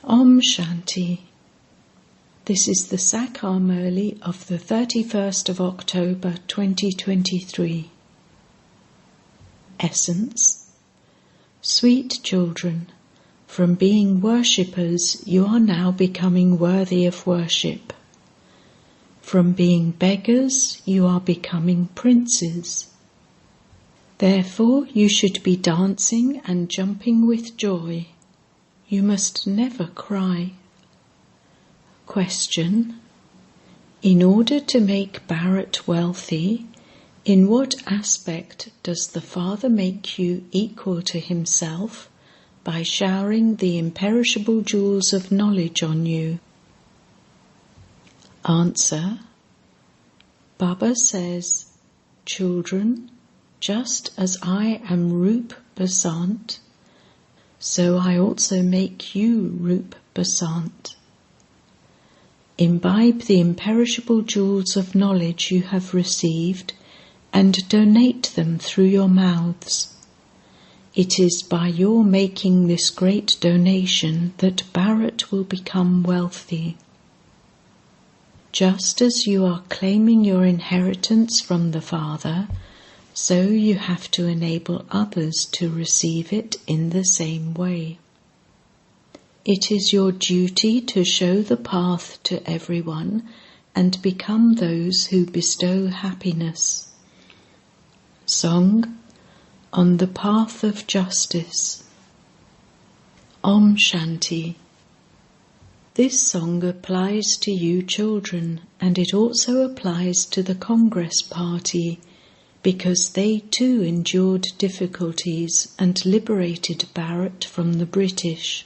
Om Shanti. This is the Sakar Murli of the 31st of October 2023. Essence. Sweet children, from being worshippers you are now becoming worthy of worship. From being beggars you are becoming princes. Therefore you should be dancing and jumping with joy. You must never cry. Question. In order to make Bharat wealthy, in what aspect does the Father make you equal to himself by showering the imperishable jewels of knowledge on you? Answer. Baba says, children, just as I am Roop Basant, so I also make you Roop Basant. Imbibe the imperishable jewels of knowledge you have received and donate them through your mouths. It is by your making this great donation that Bharat will become wealthy. Just as you are claiming your inheritance from the Father, so you have to enable others to receive it in the same way. It is your duty to show the path to everyone and become those who bestow happiness. Song on the Path of Justice. Om Shanti. This song applies to you children, and it also applies to the Congress Party, because they too endured difficulties and liberated Bharat from the British.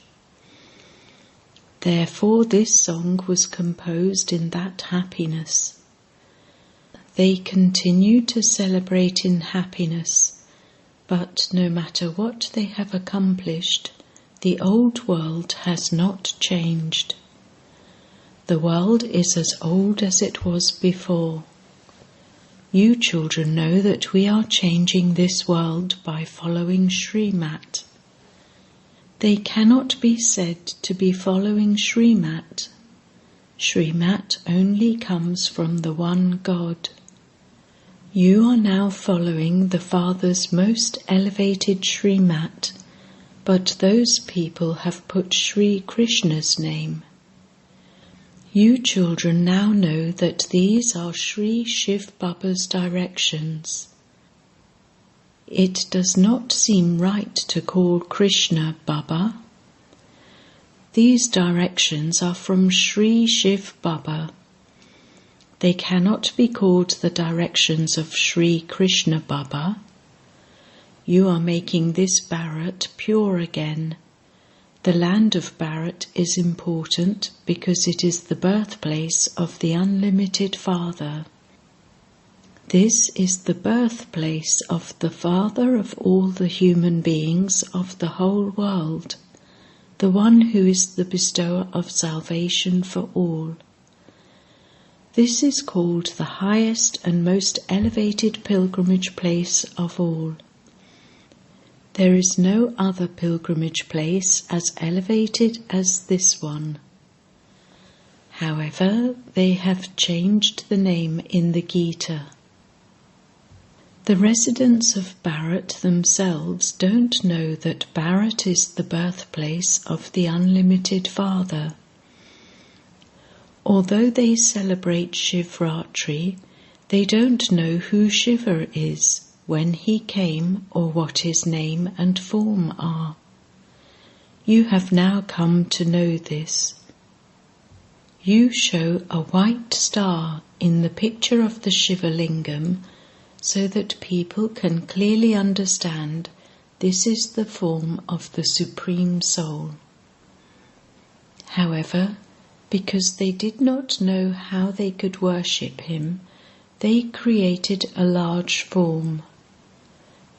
Therefore this song was composed in that happiness. They continue to celebrate in happiness, but no matter what they have accomplished, the old world has not changed. The world is as old as it was before. You children know that we are changing this world by following Srimat. They cannot be said to be following Srimat. Srimat only comes from the one God. You are now following the Father's most elevated Srimat, but those people have put Sri Krishna's name. You children now know that these are Sri Shiv Baba's directions. It does not seem right to call Krishna Baba. These directions are from Sri Shiv Baba. They cannot be called the directions of Sri Krishna Baba. You are making this Bharat pure again. The land of Bharat is important because it is the birthplace of the unlimited Father. This is the birthplace of the Father of all the human beings of the whole world, the one who is the bestower of salvation for all. This is called the highest and most elevated pilgrimage place of all. There is no other pilgrimage place as elevated as this one. However, they have changed the name in the Gita. The residents of Bharat themselves don't know that Bharat is the birthplace of the unlimited Father. Although they celebrate Shivratri, they don't know who Shiva is, when he came, or what his name and form are. You have now come to know this. You show a white star in the picture of the Shiva Lingam so that people can clearly understand this is the form of the Supreme Soul. However, because they did not know how they could worship him, they created a large form.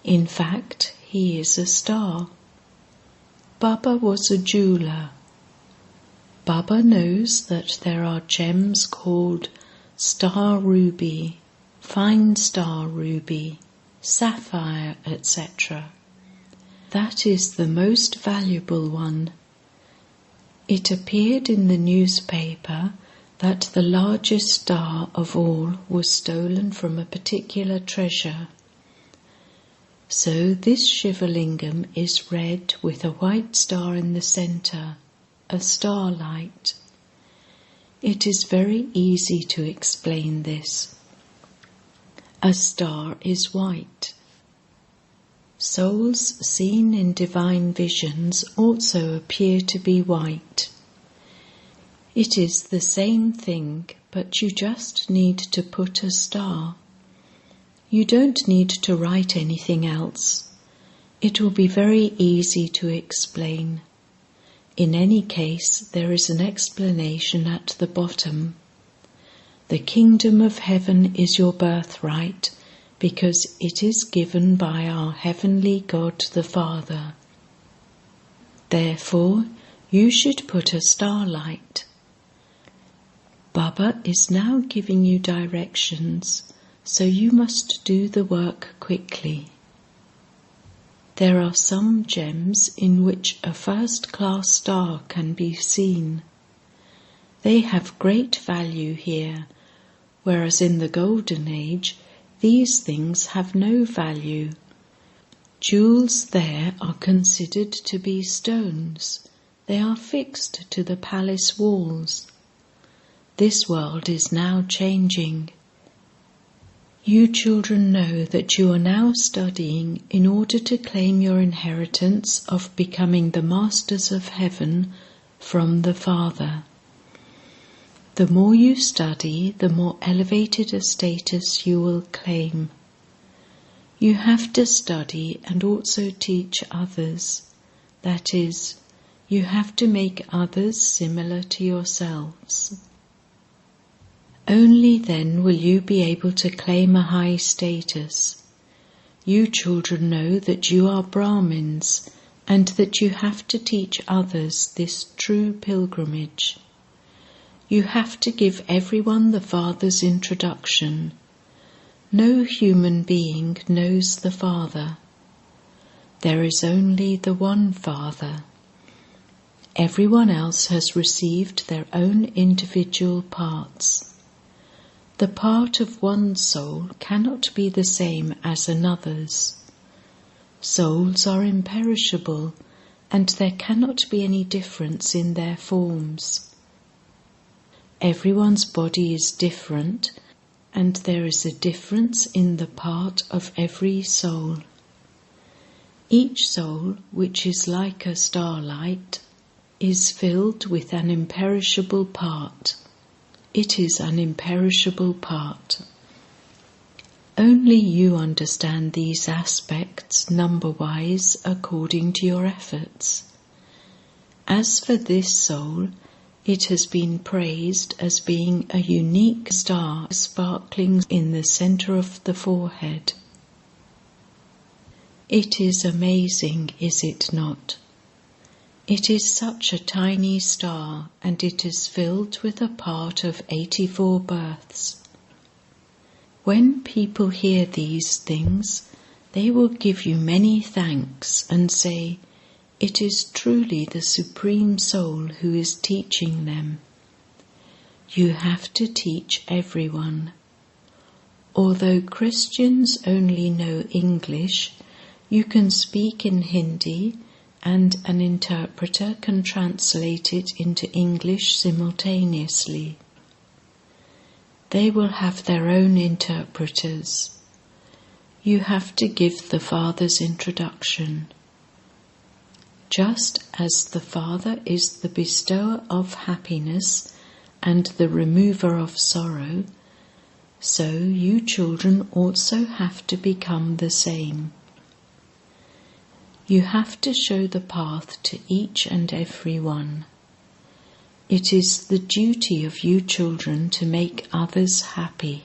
In fact, he is a star. Baba was a jeweler. Baba knows that there are gems called star ruby, fine star ruby, sapphire, etc. That is the most valuable one. It appeared in the newspaper that the largest star of all was stolen from a particular treasure. So this Shivalingam is red with a white star in the centre, a starlight. It is very easy to explain this. A star is white. Souls seen in divine visions also appear to be white. It is the same thing, but you just need to put a star. You don't need to write anything else. It will be very easy to explain. In any case, there is an explanation at the bottom. The kingdom of heaven is your birthright, because it is given by our heavenly God the Father. Therefore, you should put a starlight. Baba is now giving you directions, so you must do the work quickly. There are some gems in which a first-class star can be seen. They have great value here, whereas in the Golden Age, these things have no value. Jewels there are considered to be stones. They are fixed to the palace walls. This world is now changing. You children know that you are now studying in order to claim your inheritance of becoming the masters of heaven from the Father. The more you study, the more elevated a status you will claim. You have to study and also teach others. That is, you have to make others similar to yourselves. Only then will you be able to claim a high status. You children know that you are Brahmins and that you have to teach others this true pilgrimage. You have to give everyone the Father's introduction. No human being knows the Father. There is only the one Father. Everyone else has received their own individual parts. The part of one soul cannot be the same as another's. Souls are imperishable, and there cannot be any difference in their forms. Everyone's body is different, and there is a difference in the part of every soul. Each soul, which is like a starlight, is filled with an imperishable part. It is an imperishable part. Only you understand these aspects number-wise according to your efforts. As for this soul, it has been praised as being a unique star sparkling in the center of the forehead. It is amazing, is it not? It is such a tiny star, and it is filled with a part of 84 births. When people hear these things, they will give you many thanks and say, "It is truly the Supreme Soul who is teaching them." You have to teach everyone. Although Christians only know English, you can speak in Hindi, and an interpreter can translate it into English simultaneously. They will have their own interpreters. You have to give the Father's introduction. Just as the Father is the bestower of happiness and the remover of sorrow, so you children also have to become the same. You have to show the path to each and every one. It is the duty of you children to make others happy.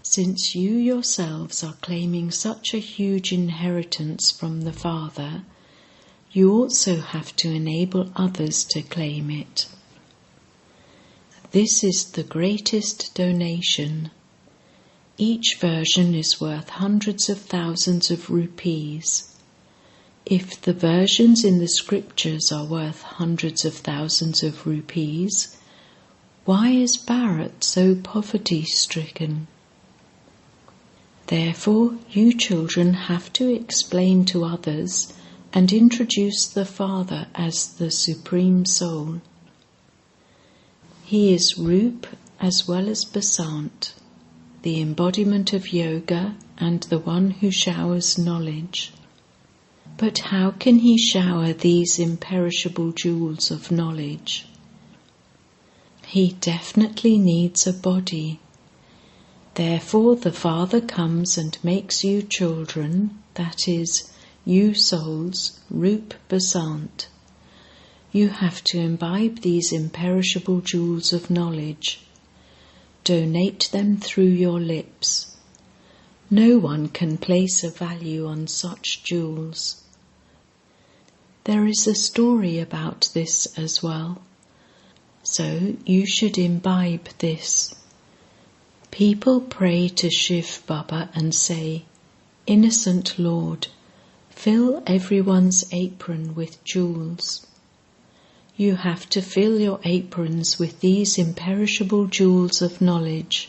Since you yourselves are claiming such a huge inheritance from the Father, you also have to enable others to claim it. This is the greatest donation. Each version is worth hundreds of thousands of rupees. If the versions in the scriptures are worth hundreds of thousands of rupees, why is Bharat so poverty-stricken? Therefore, you children have to explain to others and introduce the Father as the Supreme Soul. He is Roop as well as Basant, the embodiment of yoga and the one who showers knowledge. But how can he shower these imperishable jewels of knowledge? He definitely needs a body. Therefore the Father comes and makes you children, that is, you souls, Roop Basant. You have to imbibe these imperishable jewels of knowledge. Donate them through your lips. No one can place a value on such jewels. There is a story about this as well. So you should imbibe this. People pray to Shiv Baba and say, "Innocent Lord, fill everyone's apron with jewels." You have to fill your aprons with these imperishable jewels of knowledge.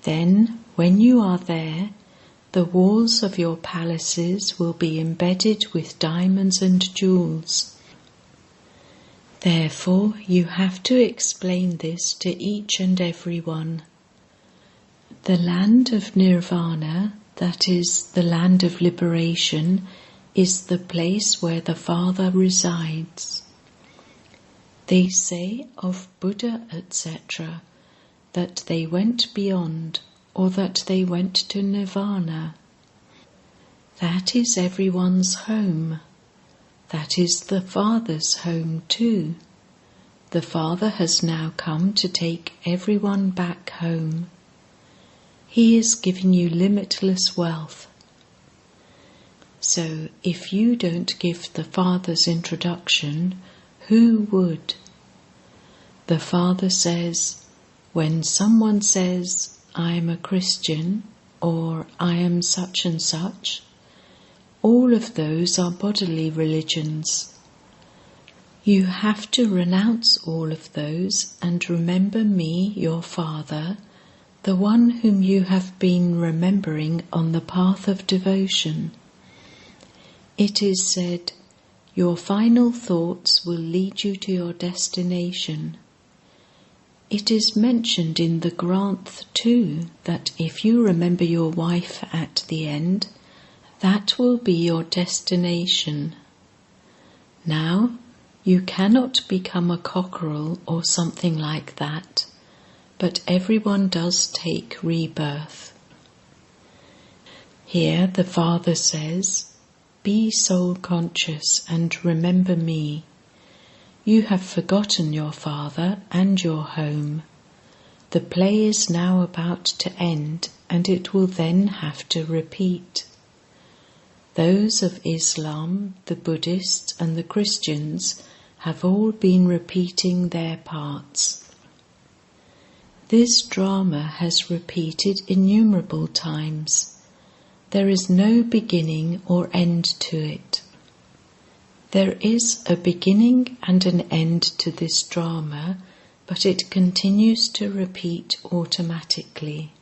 Then, when you are there, the walls of your palaces will be embedded with diamonds and jewels. Therefore, you have to explain this to each and every one. The land of Nirvana, that is, the land of liberation, is the place where the Father resides. They say of Buddha, etc., that they went beyond, or that they went to Nirvana. That is everyone's home. That is the Father's home too. The Father has now come to take everyone back home. He is giving you limitless wealth. So if you don't give the Father's introduction, who would? The Father says, when someone says, "I am a Christian," or "I am such and such," all of those are bodily religions. You have to renounce all of those and remember me, your Father, the one whom you have been remembering on the path of devotion. It is said, your final thoughts will lead you to your destination. It is mentioned in the Granth too that if you remember your wife at the end, that will be your destination. Now, you cannot become a cockerel or something like that, but everyone does take rebirth. Here the Father says, "Be soul conscious and remember me. You have forgotten your Father and your home. The play is now about to end, and it will then have to repeat." Those of Islam, the Buddhists and the Christians have all been repeating their parts. This drama has repeated innumerable times. There is no beginning or end to it. There is a beginning and an end to this drama, but it continues to repeat automatically.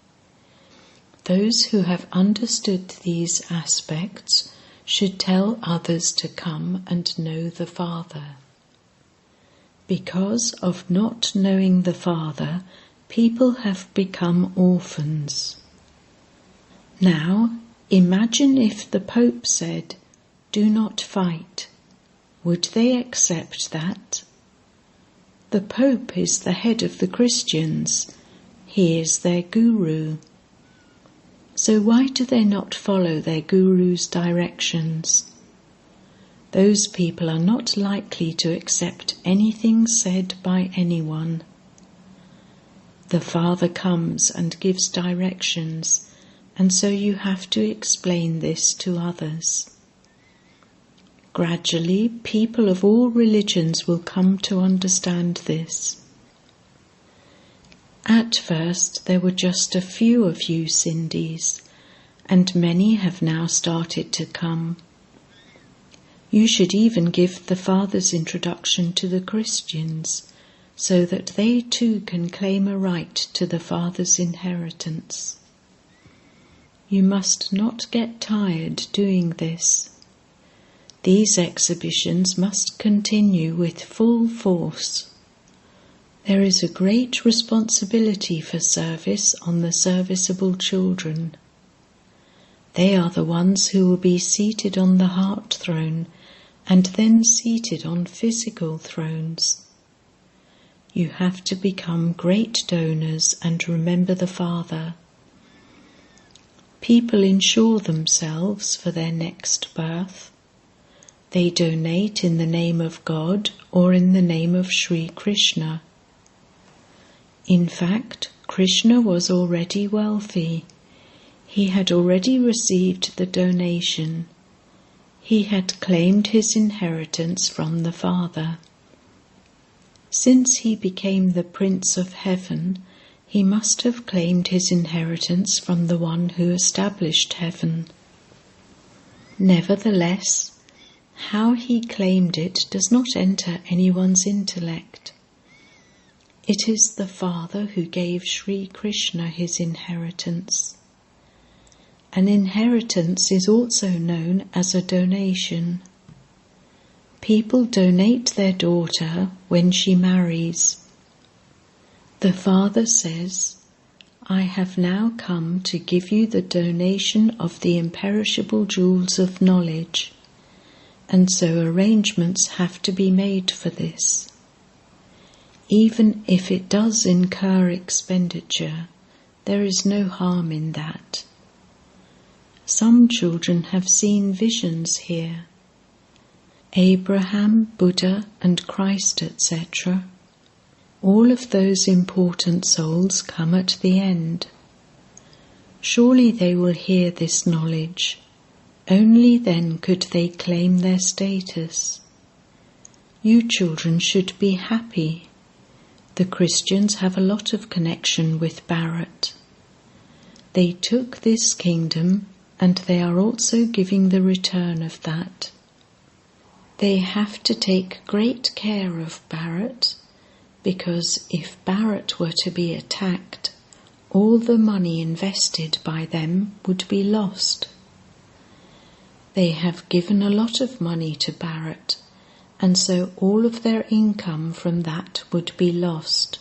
Those who have understood these aspects should tell others to come and know the Father. Because of not knowing the Father, people have become orphans. Now, imagine if the Pope said, "Do not fight." Would they accept that? The Pope is the head of the Christians. He is their guru. So why do they not follow their guru's directions? Those people are not likely to accept anything said by anyone. The Father comes and gives directions, and so you have to explain this to others. Gradually, people of all religions will come to understand this. At first, there were just a few of you Sindhis, and many have now started to come. You should even give the Father's introduction to the Christians, so that they too can claim a right to the Father's inheritance. You must not get tired doing this. These exhibitions must continue with full force. There is a great responsibility for service on the serviceable children. They are the ones who will be seated on the heart throne and then seated on physical thrones. You have to become great donors and remember the Father. People insure themselves for their next birth. They donate in the name of God or in the name of Sri Krishna. In fact, Krishna was already wealthy. He had already received the donation. He had claimed his inheritance from the Father. Since he became the Prince of Heaven, he must have claimed his inheritance from the one who established heaven. Nevertheless, how he claimed it does not enter anyone's intellect. It is the Father who gave Sri Krishna his inheritance. An inheritance is also known as a donation. People donate their daughter when she marries. The Father says, "I have now come to give you the donation of the imperishable jewels of knowledge," and so arrangements have to be made for this. Even if it does incur expenditure, there is no harm in that. Some children have seen visions here. Abraham, Buddha and Christ, etc. All of those important souls come at the end. Surely they will hear this knowledge. Only then could they claim their status. You children should be happy. The Christians have a lot of connection with Bharat. They took this kingdom and they are also giving the return of that. They have to take great care of Bharat, because if Bharat were to be attacked, all the money invested by them would be lost. They have given a lot of money to Bharat, and so all of their income from that would be lost.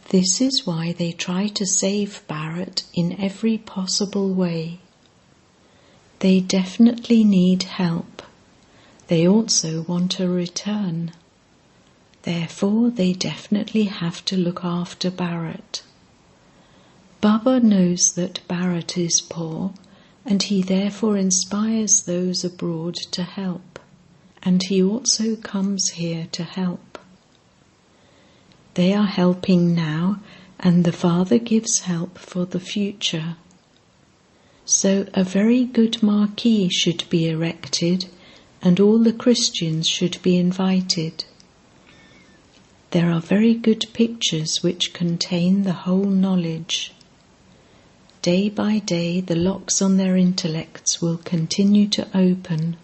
This is why they try to save Bharat in every possible way. They definitely need help. They also want a return. Therefore, they definitely have to look after Bharat. Baba knows that Bharat is poor, and he therefore inspires those abroad to help, and he also comes here to help. They are helping now, and the Father gives help for the future. So a very good marquee should be erected, and all the Christians should be invited. There are very good pictures which contain the whole knowledge. Day by day the locks on their intellects will continue to open.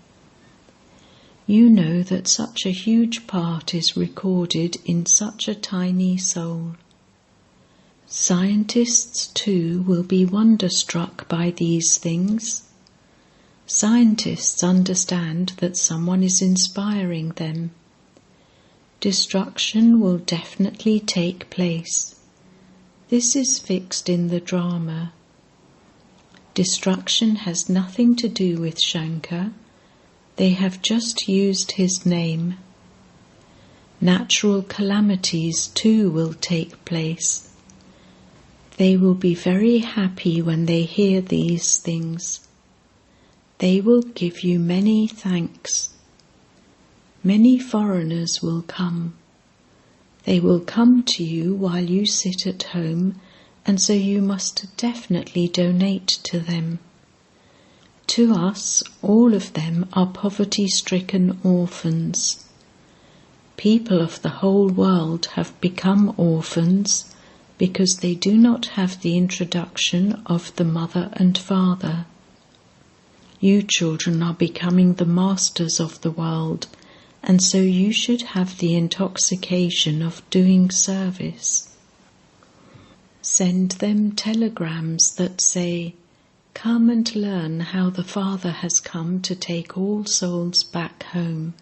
You know that such a huge part is recorded in such a tiny soul. Scientists too will be wonderstruck by these things. Scientists understand that someone is inspiring them. Destruction will definitely take place. This is fixed in the drama. Destruction has nothing to do with Shankar. They have just used his name. Natural calamities too will take place. They will be very happy when they hear these things. They will give you many thanks. Many foreigners will come. They will come to you while you sit at home, and so you must definitely donate to them. To us, all of them are poverty-stricken orphans. People of the whole world have become orphans because they do not have the introduction of the mother and father. You children are becoming the masters of the world, and so you should have the intoxication of doing service. Send them telegrams that say, "Come and learn how the Father has come to take all souls back home."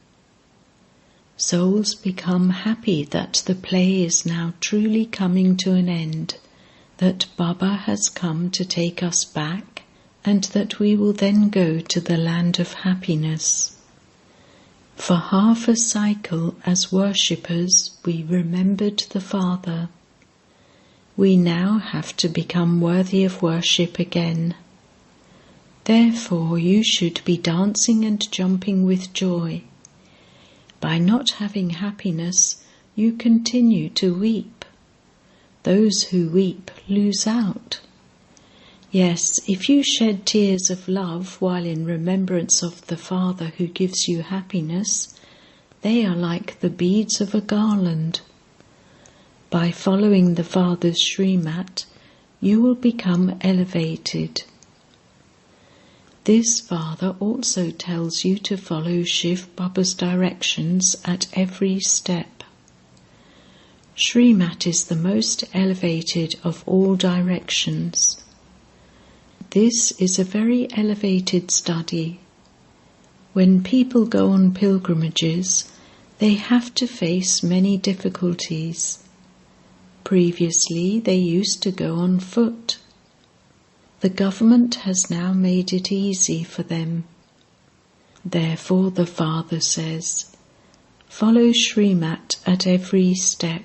Souls become happy that the play is now truly coming to an end, that Baba has come to take us back, and that we will then go to the land of happiness. For half a cycle as worshippers we remembered the Father. We now have to become worthy of worship again. Therefore you should be dancing and jumping with joy. By not having happiness, you continue to weep. Those who weep lose out. Yes, if you shed tears of love while in remembrance of the Father who gives you happiness, they are like the beads of a garland. By following the Father's Srimat, you will become elevated. This Father also tells you to follow Shiv Baba's directions at every step. Srimat is the most elevated of all directions. This is a very elevated study. When people go on pilgrimages, they have to face many difficulties. Previously, they used to go on foot. The government has now made it easy for them. Therefore, the Father says, follow Srimat at every step.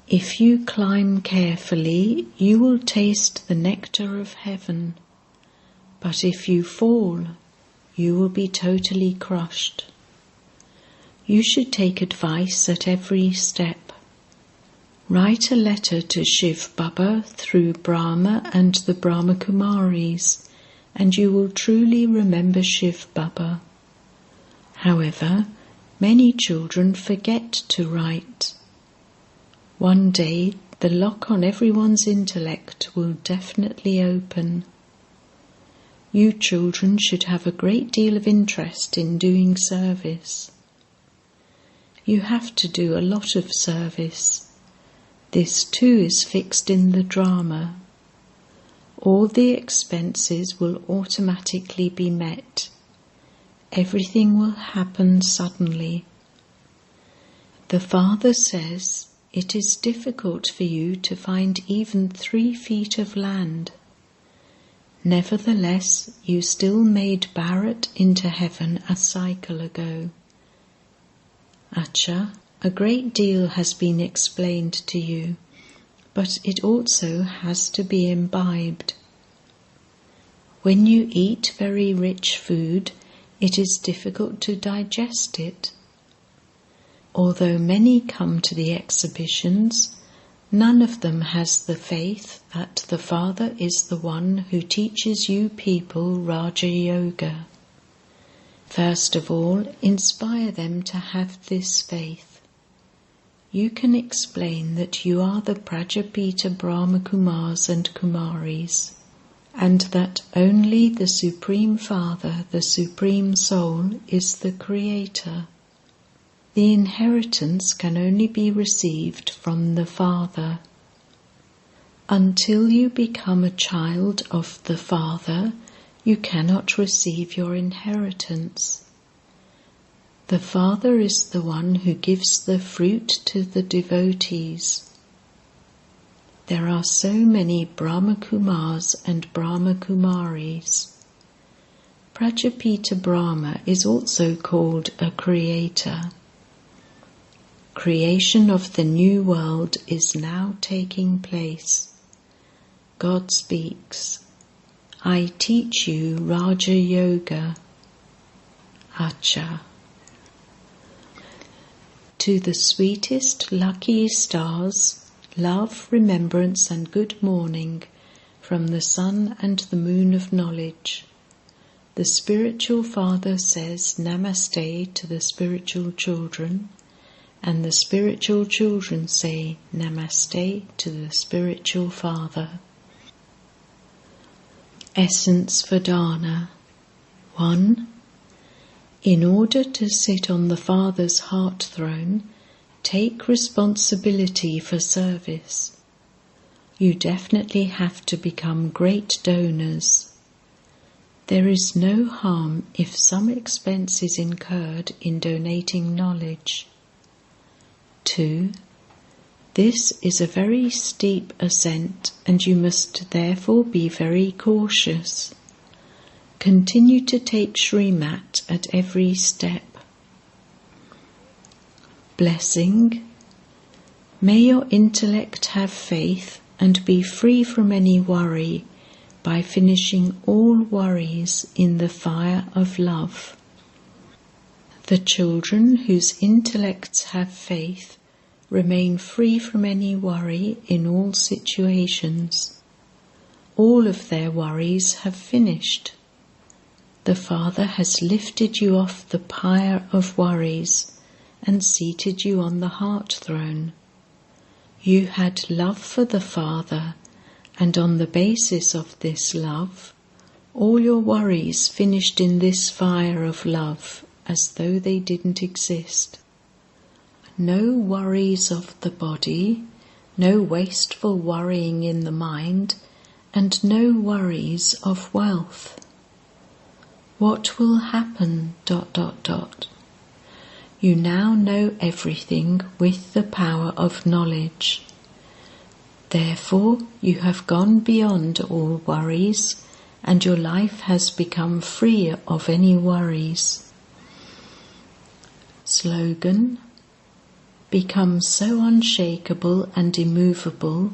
If you climb carefully, you will taste the nectar of heaven. But if you fall, you will be totally crushed. You should take advice at every step. Write a letter to Shiv Baba through Brahma and the Brahma Kumaris, and you will truly remember Shiv Baba. However, many children forget to write. One day, the lock on everyone's intellect will definitely open. You children should have a great deal of interest in doing service. You have to do a lot of service. This too is fixed in the drama. All the expenses will automatically be met. Everything will happen suddenly. The Father says, it is difficult for you to find even 3 feet of land. Nevertheless, you still made Bharat into heaven a cycle ago. Acha, a great deal has been explained to you, but it also has to be imbibed. When you eat very rich food, it is difficult to digest it. Although many come to the exhibitions, none of them has the faith that the Father is the one who teaches you people Raja Yoga. First of all, inspire them to have this faith. You can explain that you are the Prajapita Brahma Kumaris and Kumaris, and that only the Supreme Father, the Supreme Soul, is the Creator. The inheritance can only be received from the Father. Until you become a child of the Father, you cannot receive your inheritance. The Father is the one who gives the fruit to the devotees. There are so many Brahma Kumaris and Brahma Kumaris. Prajapita Brahma is also called a creator. Creation of the new world is now taking place. God speaks, I teach you Raja Yoga. Acha. To the sweetest, lucky stars, love, remembrance and good morning from the sun and the moon of knowledge. The spiritual Father says Namaste to the spiritual children, and the spiritual children say Namaste to the spiritual Father. Essence for Dana. 1. In order to sit on the Father's heart throne, take responsibility for service. You definitely have to become great donors. There is no harm if some expense is incurred in donating knowledge. 2. This is a very steep ascent, and you must therefore be very cautious. Continue to take Srimat at every step. Blessing. May your intellect have faith and be free from any worry by finishing all worries in the fire of love. The children whose intellects have faith remain free from any worry in all situations. All of their worries have finished. The Father has lifted you off the pyre of worries and seated you on the heart throne. You had love for the Father, and on the basis of this love, all your worries finished in this fire of love as though they didn't exist. No worries of the body, no wasteful worrying in the mind, and no worries of wealth. What will happen... You now know everything with the power of knowledge. Therefore, you have gone beyond all worries, and your life has become free of any worries. Slogan: become so unshakable and immovable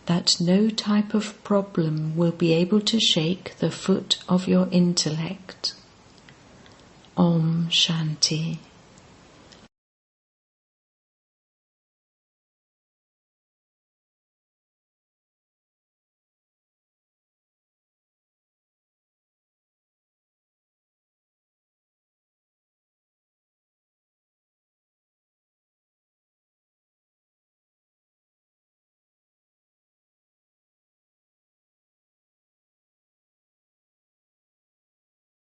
that no type of problem will be able to shake the foot of your intellect. Om Shanti.